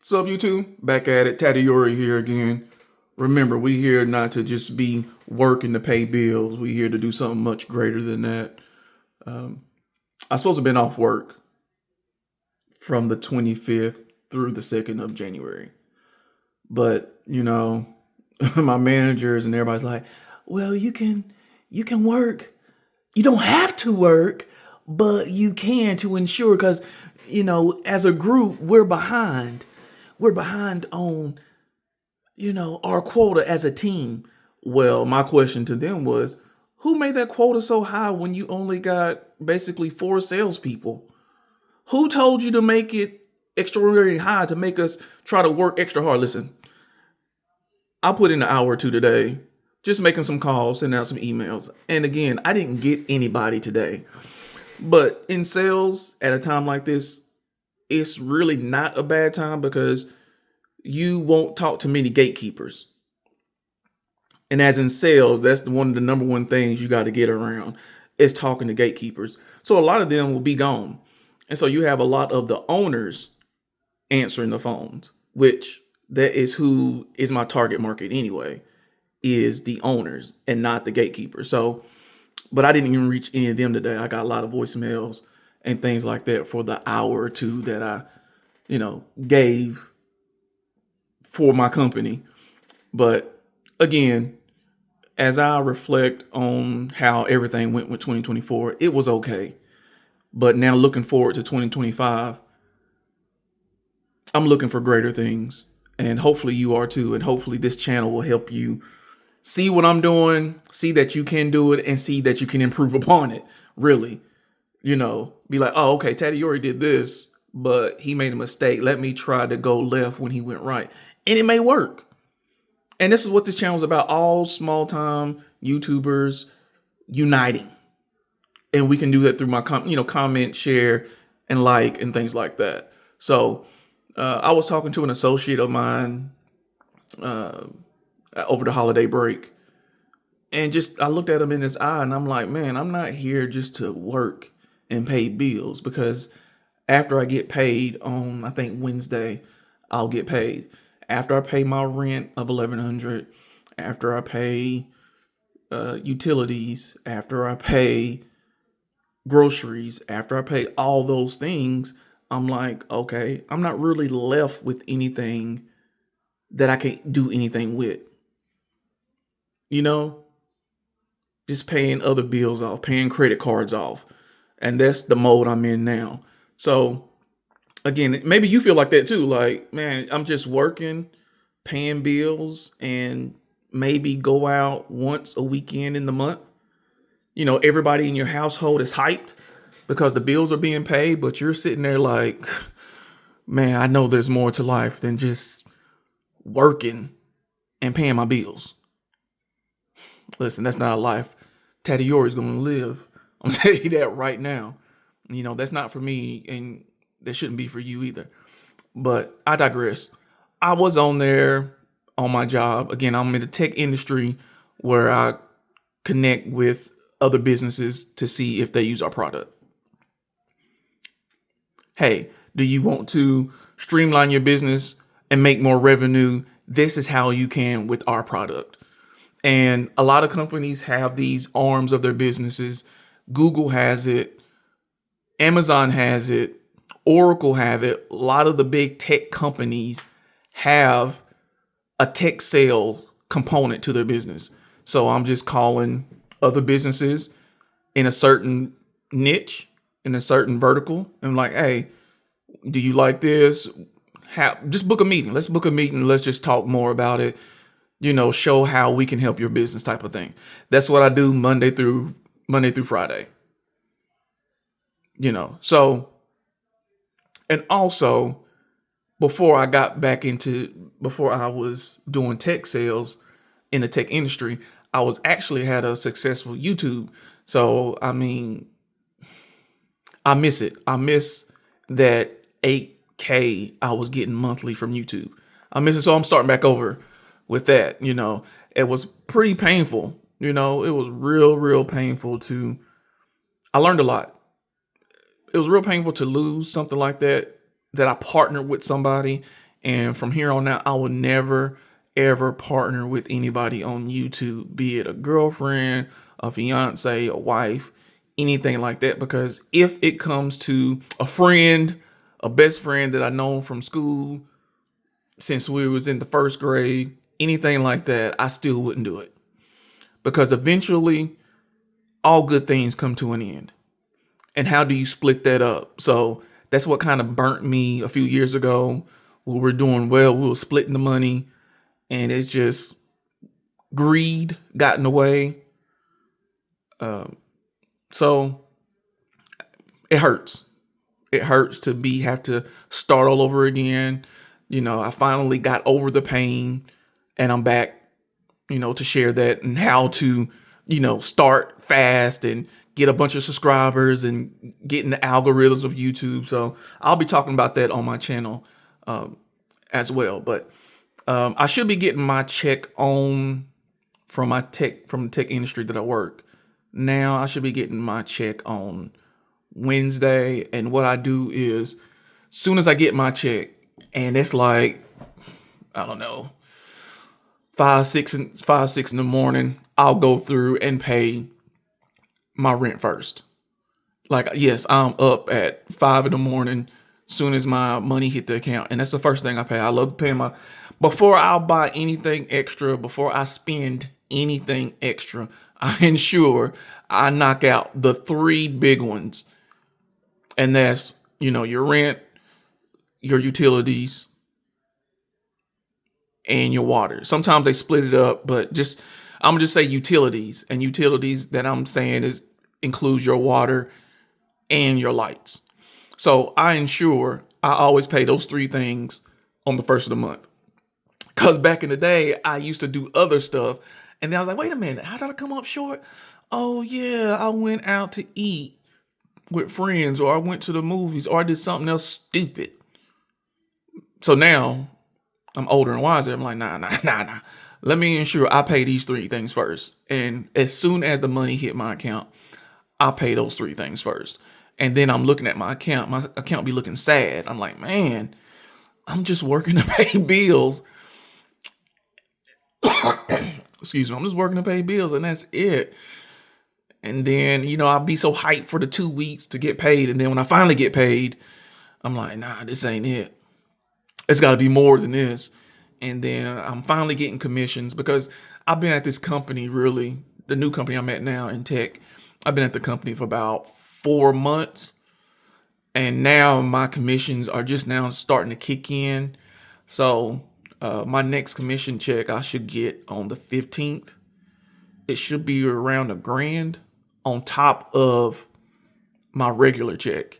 What's up, YouTube? Back at it. Tadayori here again. Remember, we here not to just be working to pay bills. We here to do something much greater than that. I supposed to have been off work from the 25th through the 2nd of January. But, my managers and everybody's like, well, you can work. You don't have to work, but you can to ensure because, as a group, we're behind. We're behind on our quota as a team. Well, my question to them was, who made that quota so high when you only got basically four salespeople? Who told you to make it extraordinarily high to make us try to work extra hard? Listen, I put in an hour or two today, just making some calls, sending out some emails. And again, I didn't get anybody today. But in sales at a time like this, it's really not a bad time because you won't talk to many gatekeepers. And as in sales, that's one of the number one things you got to get around is talking to gatekeepers. So a lot of them will be gone. And so you have a lot of the owners answering the phones, which that is who is my target market anyway, is the owners and not the gatekeepers. So, but I didn't even reach any of them today. I got a lot of voicemails and things like that for the hour or two that I, gave for my company. But again, as I reflect on how everything went with 2024, it was okay. But now looking forward to 2025, I'm looking for greater things. And hopefully you are too. And hopefully this channel will help you see what I'm doing, see that you can do it, and see that you can improve upon it. Really, be like, oh, okay, Tadayori did this, but he made a mistake. Let me try to go left when he went right. And it may work. And this is what this channel is about. All small time YouTubers uniting. And we can do that through my comment, share, and like, and things like that. So I was talking to an associate of mine over the holiday break. And I looked at him in his eye and I'm like, man, I'm not here just to work and pay bills, because after I get paid on, I think Wednesday, I'll get paid. After I pay my rent of $1,100, after I pay utilities, after I pay groceries, after I pay all those things, I'm like, okay, I'm not really left with anything that I can do anything with. Just paying other bills off, paying credit cards off. And that's the mode I'm in now. So again, maybe you feel like that too. Like, man, I'm just working, paying bills, and maybe go out once a weekend in the month. Everybody in your household is hyped because the bills are being paid, but you're sitting there like, man, I know there's more to life than just working and paying my bills. Listen, that's not a life Tadayori is going to live. I'm telling you that right now. That's not for me, and that shouldn't be for you either. But I digress. I was on there on my job. Again, I'm in the tech industry where I connect with other businesses to see if they use our product. Hey, do you want to streamline your business and make more revenue? This is how you can with our product. And a lot of companies have these arms of their businesses. Google has it. Amazon has it. Oracle have it. A lot of the big tech companies have a tech sale component to their business. So I'm just calling other businesses in a certain niche, in a certain vertical. And like, hey, do you like this? Just book a meeting. Let's book a meeting. Let's just talk more about it. Show how we can help your business type of thing. That's what I do Monday through Friday. So, and also before I was doing tech sales in the tech industry, I was actually had a successful YouTube. So, I mean, I miss it. I miss that 8K I was getting monthly from YouTube. I miss it. So I'm starting back over with that. It was pretty painful. It was real painful I learned a lot. It was real painful to lose something like that I partnered with somebody And from here on out, I will never, ever partner with anybody on YouTube, be it a girlfriend, a fiance, a wife, anything like that. Because if it comes to a friend, a best friend that I know from school since we was in the first grade, anything like that, I still wouldn't do it. Because eventually all good things come to an end. And how do you split that up? So that's what kind of burnt me a few years ago. We were doing well, we were splitting the money, and it's just greed got in the way. So it hurts. It hurts to have to start all over again. I finally got over the pain, and I'm back, to share that and how to, start fast and get a bunch of subscribers and get in the algorithms of YouTube. So I'll be talking about that on my channel as well. But I should be getting my check on from the tech industry that I work. Now I should be getting my check on Wednesday. And what I do is, soon as I get my check, and it's like, I don't know, 5, 6 in the morning, I'll go through and pay my rent first. Like, yes, I'm up at 5 in the morning soon as my money hit the account. And that's the first thing I pay. I love paying before I'll buy anything extra, before I spend anything extra, I ensure I knock out the 3 big ones. And that's, your rent, your utilities, and your water. Sometimes they split it up, but I'm gonna just say utilities. And utilities that I'm saying includes your water and your lights. So I always pay those 3 things on the first of the month. Because back in the day, I used to do other stuff. And then I was like, wait a minute, how did I come up short? Oh, yeah, I went out to eat with friends, or I went to the movies, or I did something else stupid. So now I'm older and wiser. I'm like, nah. Let me ensure I pay these 3 things first. And as soon as the money hit my account, I pay those 3 things first. And then I'm looking at my account. My account be looking sad. I'm like, man, I'm just working to pay bills. Excuse me. I'm just working to pay bills, and that's it. And then, I'll be so hyped for the 2 weeks to get paid. And then when I finally get paid, I'm like, nah, this ain't it. It's got to be more than this. And then I'm finally getting commissions, because I've been at this company, really, the new company I'm at now in tech. I've been at the company for about 4 months. And now my commissions are just now starting to kick in. So my next commission check I should get on the 15th. It should be around $1,000 on top of my regular check.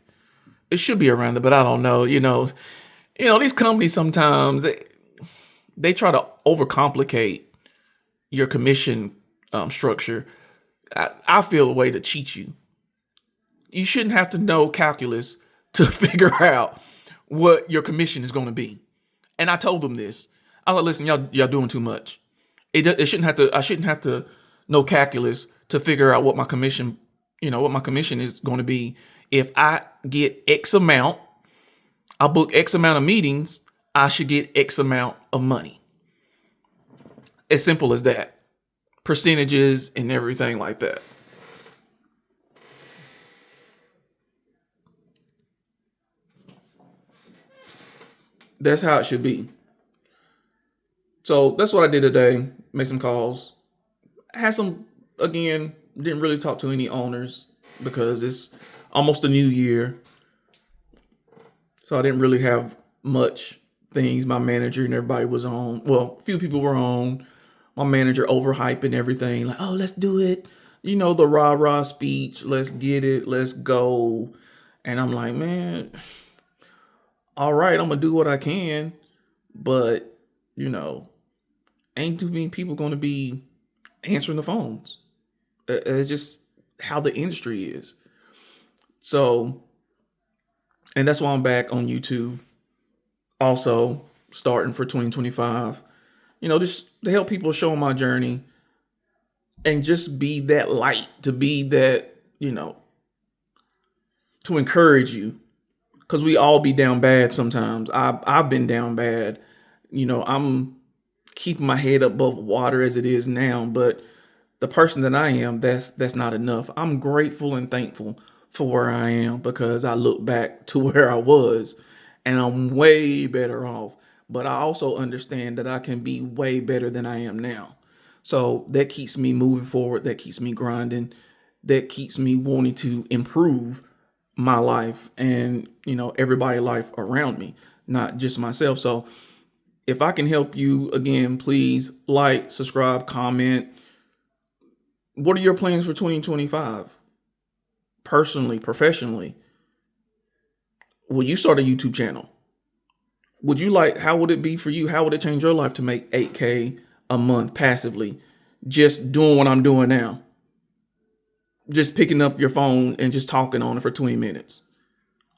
It should be around it, but I don't know. These companies sometimes they try to overcomplicate your commission structure. I feel a way to cheat you. You shouldn't have to know calculus to figure out what your commission is going to be. And I told them this. I was like, listen, y'all doing too much. I shouldn't have to know calculus to figure out what my commission is going to be. If I get X amount, I book X amount of meetings, I should get X amount of money. As simple as that. Percentages and everything like that. That's how it should be. So that's what I did today. Make some calls. I had didn't really talk to any owners because it's almost a new year. So I didn't really have much things. My manager and everybody was on. Well, a few people were on. My manager overhyping everything. Like, oh, let's do it. The rah-rah speech. Let's get it. Let's go. And I'm like, man, all right, I'm going to do what I can. But, ain't too many people going to be answering the phones. It's just how the industry is. So, and that's why I'm back on YouTube. Also, starting for 2025. Just to help people show my journey and just be that light, to be that, to encourage you. because we all be down bad sometimes. I've been down bad. I'm keeping my head above water as it is now, but the person that I am, that's not enough. I'm grateful and thankful for where I am because I look back to where I was and I'm way better off. But I also understand that I can be way better than I am now. So that keeps me moving forward, that keeps me grinding, that keeps me wanting to improve my life and, everybody's life around me, not just myself. So if I can help you, again, please like, subscribe, comment. What are your plans for 2025? Personally, professionally? Will you start a YouTube channel? How would it be for you? How would it change your life to make 8K a month passively? Just doing what I'm doing now. Just picking up your phone and just talking on it for 20 minutes.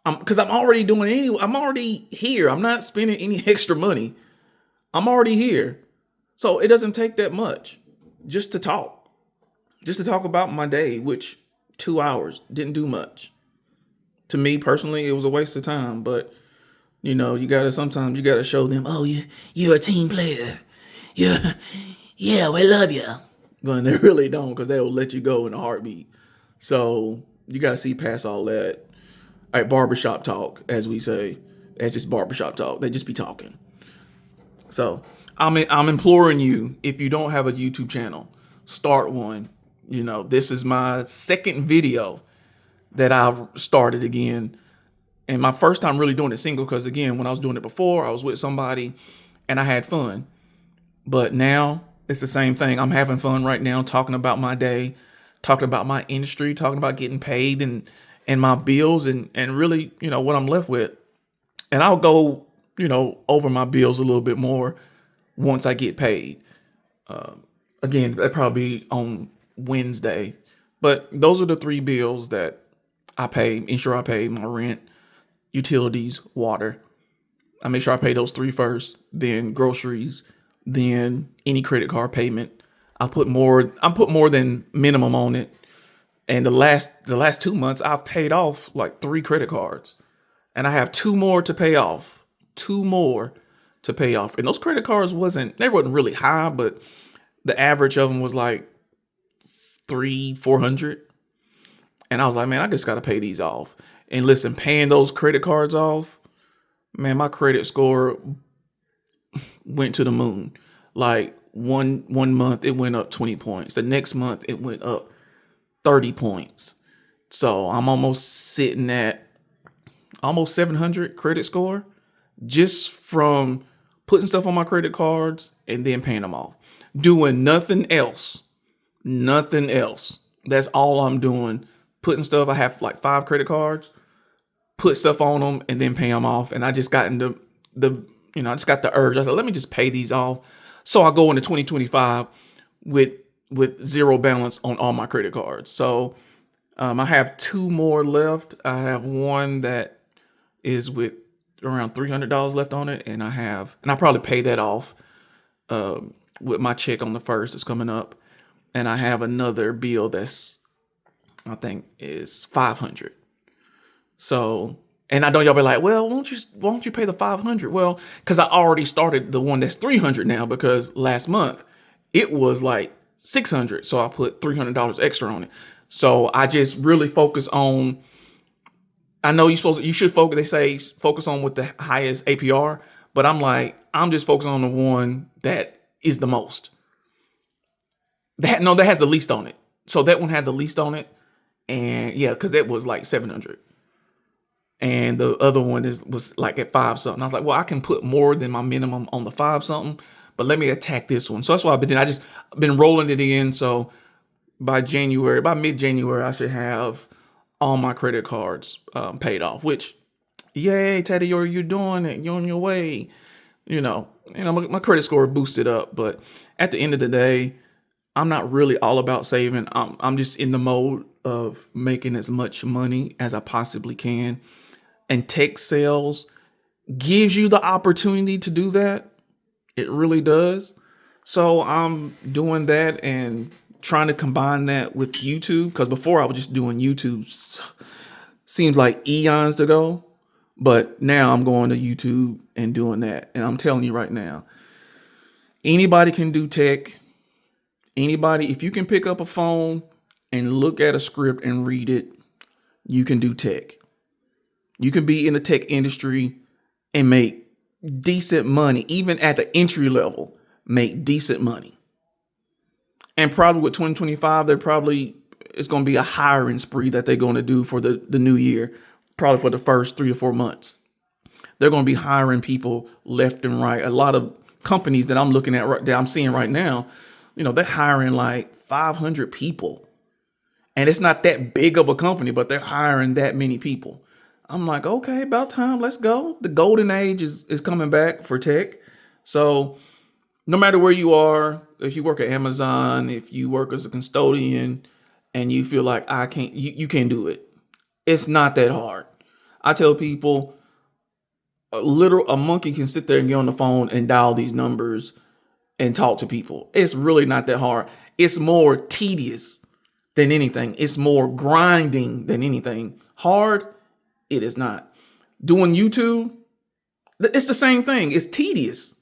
Because I'm already doing it anyway. I'm already here. I'm not spending any extra money. I'm already here. So it doesn't take that much just to talk. Just to talk about my day, which 2 hours didn't do much. To me personally, it was a waste of time. But sometimes you gotta show them, oh, you're a team player. Yeah, we love you. But they really don't, because they'll let you go in a heartbeat. So you gotta see past all that. Like barbershop talk, as we say. That's just barbershop talk. They just be talking. So I'm imploring you, if you don't have a YouTube channel, start one. This is my second video that I've started again. And my first time really doing it single, because again, when I was doing it before, I was with somebody and I had fun. But now it's the same thing. I'm having fun right now, talking about my day, talking about my industry, talking about getting paid and my bills and really, what I'm left with. And I'll go, over my bills a little bit more once I get paid. Again, that probably on Wednesday. But those are the 3 bills that I pay. Ensure I pay my rent, utilities, water. I make sure I pay those 3 first, then groceries, then any credit card payment. I put more than minimum on it. And the last 2 months I've paid off like 3 credit cards. And I have 2 more to pay off. 2 more to pay off. And those credit cards wasn't really high, but the average of them was like 300-400. And I was like, man, I just got to pay these off. And listen, paying those credit cards off, man, my credit score went to the moon. Like one month it went up 20 points. The next month it went up 30 points. So I'm almost sitting at almost 700 credit score just from putting stuff on my credit cards and then paying them off. Doing nothing else. Nothing else. That's all I'm doing. Putting stuff. I have like 5 credit cards. Put stuff on them and then pay them off. And I just got into I just got the urge. I said, let me just pay these off. So I go into 2025 with 0 balance on all my credit cards. So I have 2 more left. I have one that is with around $300 left on it, and I probably pay that off with my check on the 1st that's coming up, and I have another bill that's I think is $500. So, and I know y'all be like, well, won't you pay the $500? Well, because I already started the one that's $300 now, because last month it was like $600, so I put $300 extra on it. So I just really focus on. I know you should focus. They say focus on with the highest APR, but I'm just focusing on the one that is the most. That has the least on it. So that one had the least on it, and yeah, because that was like 700, and the other one was like at 5 something. I was like, well, I can put more than my minimum on the 5 something, but let me attack this one. So that's what I've been doing. I just been rolling it in. So by mid-January, I should have all my credit cards paid off, which, yay, Teddy, you're doing it. You're on your way. My credit score boosted up, but at the end of the day, I'm not really all about saving. I'm just in the mode of making as much money as I possibly can. And tech sales gives you the opportunity to do that. It really does. So I'm doing that and trying to combine that with YouTube, because before I was just doing YouTube. Seems like eons ago. But now I'm going to YouTube and doing that. And I'm telling you right now, anybody can do tech. Anybody, if you can pick up a phone and look at a script and read it, you can do tech. You can be in the tech industry and make decent money, even at the entry level, make decent money. And probably with 2025, it's going to be a hiring spree that they're going to do for the new year, probably for the first 3 to 4 months. They're going to be hiring people left and right. A lot of companies that I'm looking at, that I'm seeing right now, they're hiring like 500 people. And it's not that big of a company, but they're hiring that many people. I'm like, okay, about time. Let's go. The golden age is coming back for tech. So no matter where you are, if you work at Amazon, if you work as a custodian and you feel like you can't do it. It's not that hard. I tell people a monkey can sit there and get on the phone and dial these numbers and talk to people. It's really not that hard. It's more tedious than anything. It's more grinding than anything. Hard, it is not. Doing YouTube, it's the same thing. It's tedious.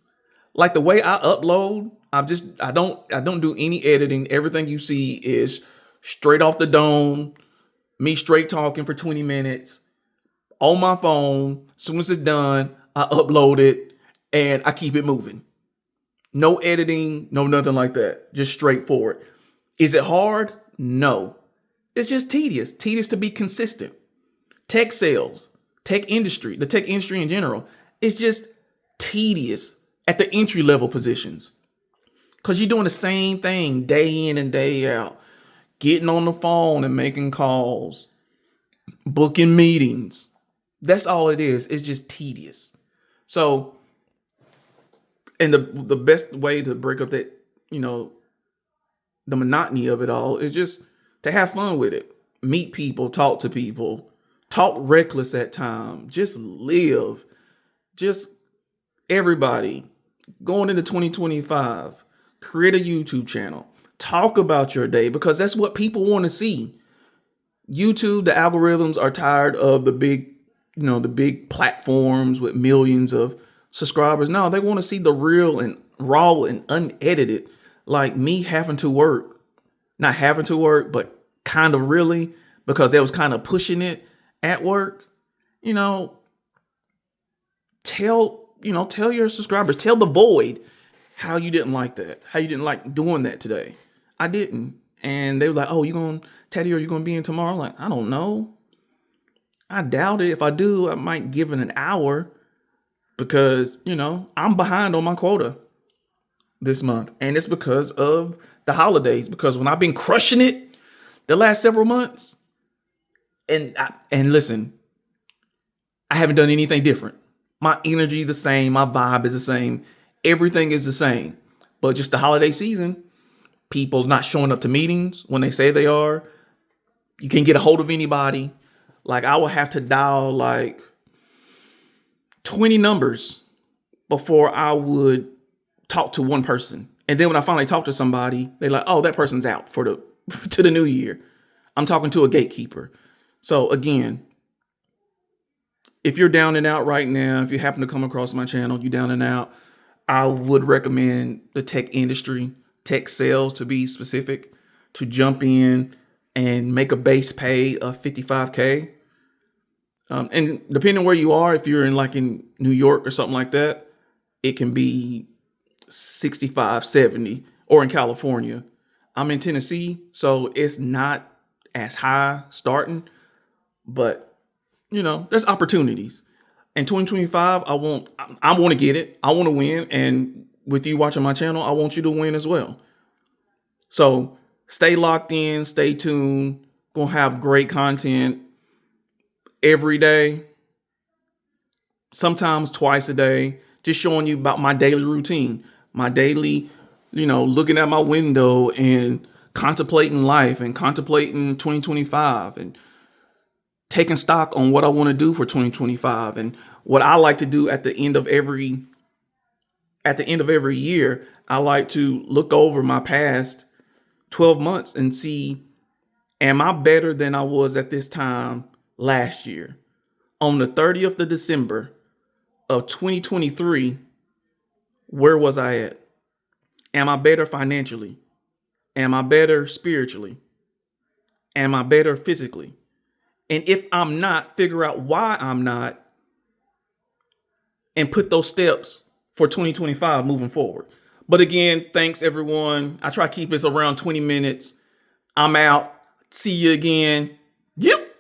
Like the way I upload, I don't do any editing. Everything you see is straight off the dome, me straight talking for 20 minutes on my phone. As soon as it's done, I upload it and I keep it moving. No editing, no nothing like that. Just straightforward. Is it hard? No. It's just tedious. Tedious to be consistent. Tech sales, the tech industry in general, it's just tedious at the entry level positions. Because you're doing the same thing day in and day out. Getting on the phone and making calls, booking meetings. That's all it is. It's just tedious. So, and the best way to break up that, the monotony of it all is just to have fun with it. Meet people, talk to people, talk reckless at times, just live. Just everybody going into 2025, create a YouTube channel. Talk about your day because that's what people want to see. YouTube, the algorithms are tired of the big platforms with millions of subscribers. No, they want to see the real and raw and unedited, like me having to work, not having to work, but kind of really, because they was kind of pushing it at work. Tell your subscribers, tell the void how you didn't like that, how you didn't like doing that today. I didn't. And they were like, oh, Teddy, are you going to be in tomorrow? I'm like, I don't know. I doubt it. If I do, I might give it an hour because, I'm behind on my quota this month. And it's because of the holidays, because when I've been crushing it the last several months and listen, I haven't done anything different. My energy the same. My vibe is the same. Everything is the same. But just the holiday season, people not showing up to meetings when they say they are. You can't get a hold of anybody. Like I will have to dial like 20 numbers before I would talk to one person. And then when I finally talk to somebody, they're like, oh, that person's out for to the new year. I'm talking to a gatekeeper. So again, if you're down and out right now, if you happen to come across my channel, you down and out, I would recommend the tech industry, tech sales to be specific, to jump in and make a base pay of $55K. And depending on where you are, if you're in New York or something like that, it can be 65, 70, or in California. I'm in Tennessee, so it's not as high starting, but there's opportunities. In 2025, I want to get it. I want to win. And with you watching my channel, I want you to win as well. So stay locked in, stay tuned. Gonna have great content every day, sometimes twice a day, just showing you about my daily routine, my daily, looking at my window and contemplating life and contemplating 2025 and taking stock on what I want to do for 2025 and what I like to do at the end of every year. I like to look over my past 12 months and see, am I better than I was at this time last year? on the 30th of December of 2023, where was I at? Am I better financially? Am I better spiritually? Am I better physically? And if I'm not, figure out why I'm not and put those steps for 2025 moving forward. But again, thanks everyone. I try to keep this around 20 minutes. I'm out. See you again. Yep.